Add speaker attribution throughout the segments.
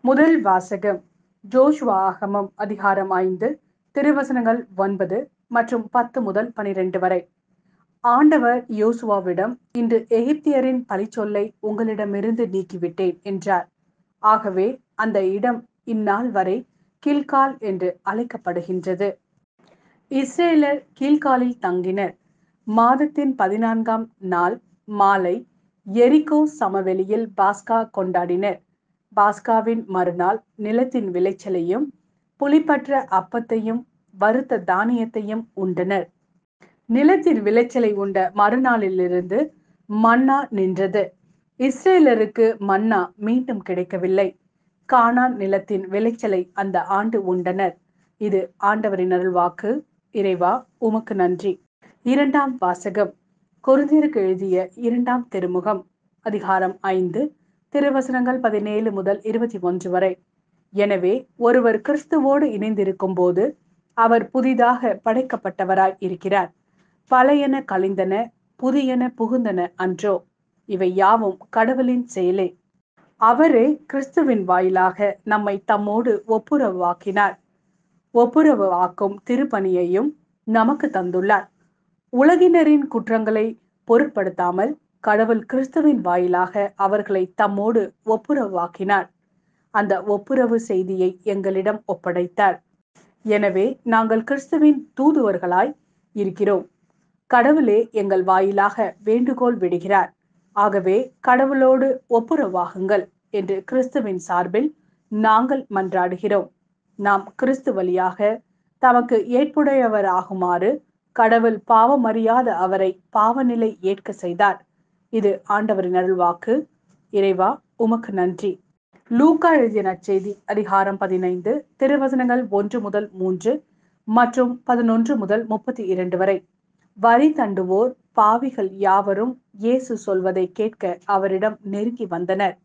Speaker 1: முதல் வாசகம் ஜோஷுவா ஆகமம் அதிகாரம் 5 திருவசனங்கள் 9 மற்றும் 10 முதல் 12 வரை. ஆண்டவர் யோசுவாவிடம், இன்று எகிப்தியரின் பழிச்சொல்லை உங்களிடமிருந்து நீக்கிவிட்டேன் என்றார். ஆகவே அந்த இடம் இந்நாள் வரை கில்கால் என்று அழைக்கப்படுகின்றது. இஸ்ரேலர் கில்காலில் தங்கினர். மாதத்தின் 14ஆம் நாள் மாலை எரிகோ சமவெளியில் பாஸ்கா கொண்டாடினர். பாஸ்காவின் மறுநாள் நிலத்தின் விளைச்சலையும் புளிப்பற்ற அப்பத்தையும் வறுத்த தானியத்தையும் உண்டனர். நிலத்தின் விளைச்சலை உண்ட மறுநாளிலிருந்து மன்னா நின்றது. இஸ்ரேலருக்கு மன்னா மீண்டும் கிடைக்கவில்லை. கானான் நிலத்தின் விளைச்சலை அந்த ஆண்டு உண்டனர். இது ஆண்டவரின் அருள்வாக்கு. இறைவா, உமக்கு நன்றி. இரண்டாம் வாசகம் கொரிந்தியருக்கு எழுதிய 2ஆம் திருமுகம் அதிகாரம் 5 திருவசனங்கள் 17 முதல் 21 வரை. எனவே ஒருவர் கிறிஸ்துவோடு இணைந்திருக்கும் போது அவர் புதிதாக படைக்கப்பட்டவராய் இருக்கிறார். பழையன கழிந்தன, புதியன புகுந்தன அன்றோ? இவை யாவும் கடவுளின் செயலே. அவரே கிறிஸ்துவின் வாயிலாக நம்மை தம்மோடு ஒப்புரவாக்கினார். ஒப்புரவாக்கும் திருப்பணியையும் நமக்கு தந்துள்ளார். உலகினரின் குற்றங்களை பொருட்படுத்தாமல் கடவுள் கிறிஸ்துவின் வாயிலாக அவர்களை தம்மோடு ஒப்புரவாக்கினார். அந்த ஒப்புரவு செய்தியை எங்களிடம் ஒப்படைத்தார். எனவே நாங்கள் கிறிஸ்துவின் தூதுவர்களாய் இருக்கிறோம். கடவுளே எங்கள் வாயிலாக வேண்டுகோள் விடுகிறார். ஆகவே கடவுளோடு ஒப்புரவாகுங்கள் என்று கிறிஸ்துவின் சார்பில் நாங்கள் மன்றாடுகிறோம். நாம் கிறிஸ்து வழியாக தமக்கு ஏற்புடையவராகுமாறு கடவுள் பாவமறியாத அவரை பாவநிலை ஏற்க செய்தார். இது ஆண்டவரின் அருள்வாக்கு. இறைவா, உமக்கு நன்றி. லூக்கா எழுதிய நற்செய்தி அதிகாரம் 15 திருவசனங்கள் 1 முதல் 3 மற்றும் 11 முதல் 32 வரை. வரி தண்டுவோர் பாவிகள் யாவரும் இயேசு சொல்வதை கேட்க அவரிடம் நெருங்கி வந்தனர்.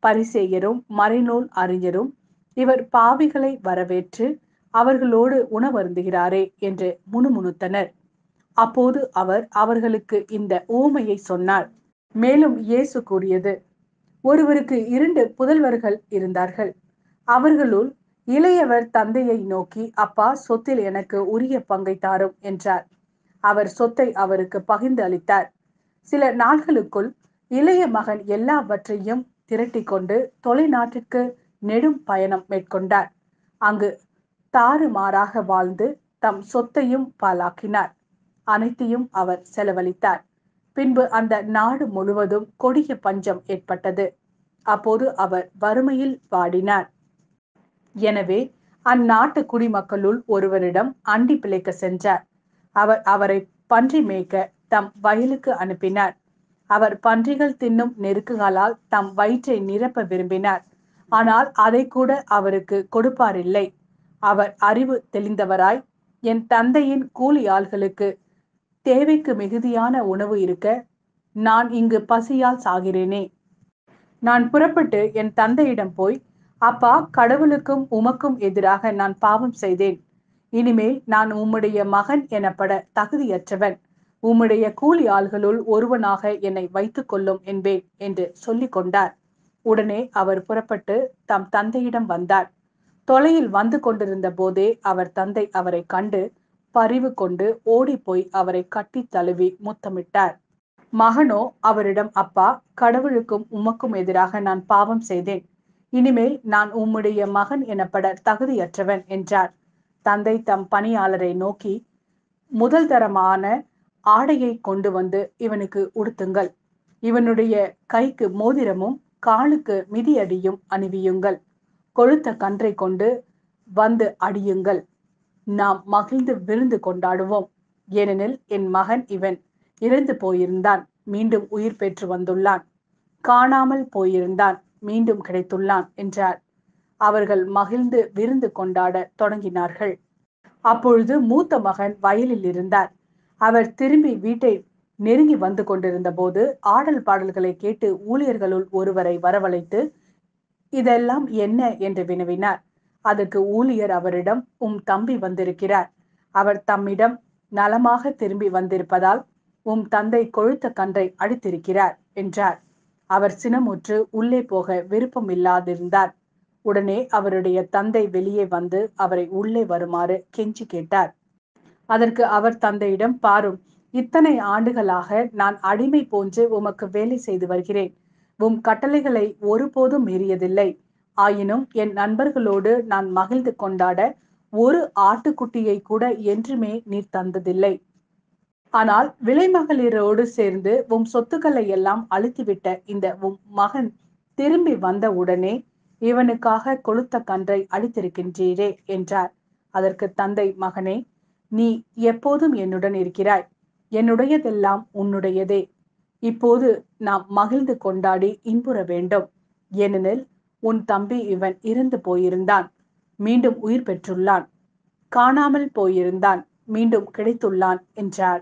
Speaker 1: பரிசேயரும் மறைநூல் அறிஞரும், இவர் பாவிகளை வரவேற்று அவர்களோடு உணவருந்துகிறாரே என்று முணுமுணுத்தனர். அப்போது அவர் அவர்களுக்கு இந்த உவமையை சொன்னார். மேலும் இயேசு கூறியது, ஒருவருக்கு 2 புதல்வர்கள் இருந்தார்கள். அவர்களுள் இளையவர் தந்தையை நோக்கி, அப்பா, சொத்தில் எனக்கு உரிய பங்கை தாரும் என்றார். அவர் சொத்தை அவருக்கு பகிர்ந்து அளித்தார். சில நாட்களுக்குள் இளைய மகன் எல்லாவற்றையும் திரட்டி கொண்டு தொலைநாட்டிற்கு நெடும் பயணம் மேற்கொண்டார். அங்கு தாறுமாறாக வாழ்ந்து தம் சொத்தையும் பாழாக்கினார். அனைத்தையும் அவர் செலவழித்தார். பின்பு அந்த நாடு முழுவதும் கொடிய பஞ்சம் ஏற்பட்டது. அப்போது அவர் வறுமையில் வாடினார். எனவே அந்நாட்டு குடிமக்களுள் ஒருவரிடம் அண்டி பிழைக்க சென்றார். அவர் அவரை பன்றி மேய்க்க தம் வயலுக்கு அனுப்பினார். அவர் பன்றிகள் தின்னும் நெருக்குகளால் தம் வயிற்றை நிரப்ப விரும்பினார். ஆனால் அதை கூட அவருக்கு கொடுப்பாரில்லை. அவர் அறிவு தெளிந்தவராய், என் தந்தையின் கூலி ஆள்களுக்கு தேவைக்கு மிகுதியான உணவு இருக்க நான் இங்கு பசியால் சாகிறேனே. நான் புறப்பட்டு என் தந்தையிடம் போய், அப்பா, கடவுளுக்கும் உமக்கும் எதிராக நான் பாவம் செய்தேன். இனிமேல் நான் உம்முடைய மகன் எனப்பட தகுதியற்றவன். உம்முடைய கூலி ஆள்களுள் ஒருவனாக என்னை வைத்துக் கொள்ளும் என்பேன் என்று சொல்லிக் கொண்டார். உடனே அவர் புறப்பட்டு தம் தந்தையிடம் வந்தார். தொலையில் வந்து கொண்டிருந்த போதே அவர் தந்தை அவரை கண்டு பரிவு கொண்டு ஓடிப்போய் அவரை கட்டி தழுவி முத்தமிட்டார். மகனோ அவரிடம், அப்பா, கடவுளுக்கும் உமக்கும் எதிராக நான் பாவம் செய்தேன். இனிமேல் நான் உம்முடைய மகன் எனப்பட தகுதியற்றவன் என்றார். தந்தை தம் பணியாளரை நோக்கி, முதல் தரமான ஆடையை கொண்டு வந்து இவனுக்கு உடுத்துங்கள். இவனுடைய கைக்கு மோதிரமும் காலுக்கு மிதியடியும் அணிவியுங்கள். கொழுத்த கன்றை கொண்டு வந்து அடியுங்கள். நாம் மகிழ்ந்து விருந்து கொண்டாடுவோம். ஏனெனில் என் மகன் இவன் இறந்து போயிருந்தான், மீண்டும் உயிர் பெற்று வந்துள்ளான். காணாமல் போயிருந்தான், மீண்டும் கிடைத்துள்ளான் என்றார். அவர்கள் மகிழ்ந்து விருந்து கொண்டாட தொடங்கினார்கள். அப்பொழுது மூத்த மகன் வயலில் இருந்தார். அவர் திரும்பி வீட்டை நெருங்கி வந்து கொண்டிருந்த போது ஆடல் பாடல்களை கேட்டு ஊழியர்களுள் ஒருவரை வரவழைத்து, இதெல்லாம் என்ன என்று வினவினார். அதற்கு ஊழியர் அவரிடம், உம் தம்பி வந்திருக்கிறார். அவர் தம்மிடம் நலமாக திரும்பி வந்திருப்பதால் உம் தந்தை கொழுத்த கன்றை அடித்திருக்கிறார் என்றார். அவர் சினமுற்று உள்ளே போக விருப்பம் இல்லாதிருந்தார். உடனே அவருடைய தந்தை வெளியே வந்து அவரை உள்ளே வருமாறு கெஞ்சி கேட்டார். அதற்கு அவர் தந்தையிடம், பாரும், இத்தனை ஆண்டுகளாக நான் அடிமை போன்று உமக்கு வேலை செய்து வருகிறேன். உம் கட்டளைகளை ஒருபோதும் மீறியதில்லை. ஆயினும் என் நண்பர்களோடு நான் மகிழ்ந்து கொண்டாட ஒரு ஆட்டுக்குட்டியை கூட என்றுமே நீர் தந்ததில்லை. ஆனால் விலைமகளிரோடு சேர்ந்து உம் சொத்துக்களை எல்லாம் அழித்துவிட்ட இந்த உம் மகன் திரும்பி வந்த உடனே இவனுக்காக கொழுத்த கன்றை அழித்திருக்கின்றீரே என்றார். அதற்கு தந்தை, மகனே, நீ எப்போதும் என்னுடன் இருக்கிறாய். என்னுடையதெல்லாம் உன்னுடையதே. இப்போது நாம் மகிழ்ந்து கொண்டாடி இன்புற வேண்டும். ஏனெனில் உன் தம்பி இவன் இறந்து போயிருந்தான், மீண்டும் உயிர் பெற்றுள்ளான். காணாமல் போயிருந்தான், மீண்டும் கிடைத்துள்ளான் என்றார்.